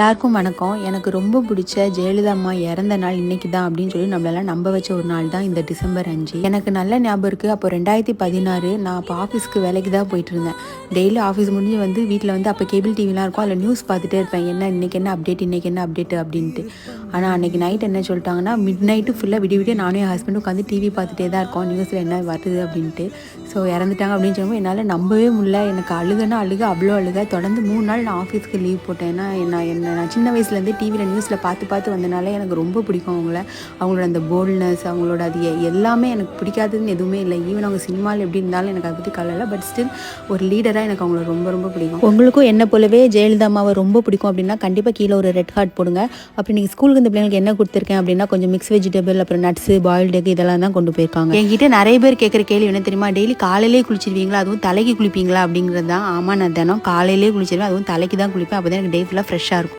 எல்லாருக்கும் வணக்கம். எனக்கு ரொம்ப பிடிச்ச ஜெயலலிதா அம்மா இறந்த நாள் இன்னைக்கு தான் அப்படின்னு சொல்லி நம்மளெல்லாம் நம்ப வச்ச ஒரு நாள் தான் இந்த டிசம்பர் 5. எனக்கு நல்ல ஞாபகம் இருக்குது. அப்போ 2016 நான் அப்போ ஆஃபீஸ்க்கு வேலைக்கு தான் போயிட்டு இருந்தேன். டெய்லி ஆஃபீஸ் முடிஞ்சு வந்து வீட்டில் வந்து அப்போ கேபிள் டிவிலாம் இருக்கும், அதில் நியூஸ் பார்த்துட்டே இருப்பேன். இன்னைக்கு என்ன அப்டேட் அப்படின்ட்டு. ஆனால் அன்றைக்கி நைட் என்ன சொல்லிட்டாங்கன்னா, மிட் நைட்டு ஃபுல்லாக விடிய நானும் என் ஹஸ்பண்டும் உட்காந்து டிவி பார்த்துட்டே தான் இருக்கோம், நியூஸில் என்ன வருது அப்படின்ட்டு. ஸோ இறந்துட்டாங்க அப்படின்னு சொல்லும்போது என்னால் நம்பவே முடியல. எனக்கு அவ்வளோ அழுக. தொடர்ந்து 3 நாள் நான் ஆஃபீஸ்க்கு லீவ் போட்டேன். ஏன்னா நான் சின்ன வயசுலேருந்தே டிவியில் நியூஸில் பார்த்து வந்தனால எனக்கு ரொம்ப பிடிக்கும் அவங்களோட அந்த போல்ட்னஸ், அவங்களோட அது எல்லாமே எனக்கு பிடிக்காதுன்னு எதுவுமே இல்லை. ஈவன் அவங்க சினிமாவில் எப்படி இருந்தாலும் எனக்கு அதை பற்றி கவலை இல்லை. பட் ஸ்டில் ஒரு லீடராக எனக்கு அவங்கள ரொம்ப ரொம்ப பிடிக்கும். உங்களுக்கும் என்ன போலவே ஜெயலலிதா அம்மாவை ரொம்ப பிடிக்கும் அப்படின்னா கண்டிப்பாக கீழே ஒரு ரெட் ஹார்ட் போடுங்க. அப்புறம் நீங்கள் ஸ்கூலுக்கு இந்த பிள்ளைங்களுக்கு என்ன கொடுத்துருக்கேன் அப்படின்னா கொஞ்சம் மிக்ஸ் வெஜிடபிள், அப்புறம் நட்ஸு, பாயில்டு எக் இதெல்லாம் தான் கொண்டு போயிருக்காங்க. என்கிட்ட நிறைய பேர் கேட்குற கேள்வி என்ன தெரியுமா, டெய்லி காலையிலே குளிச்சிருவீங்களா, அதுவும் தலைக்கு குளிப்பீங்களா அப்படிங்கிறது தான். ஆமாம், நான் தினம் காலையிலே குளிச்சிருவேன், அதுவும் தலைக்கு தான் குளிப்பேன். அப்போ தான் எனக்கு டே ஃபுல்லாக ஃப்ரெஷ்ஷாக இருக்கும்.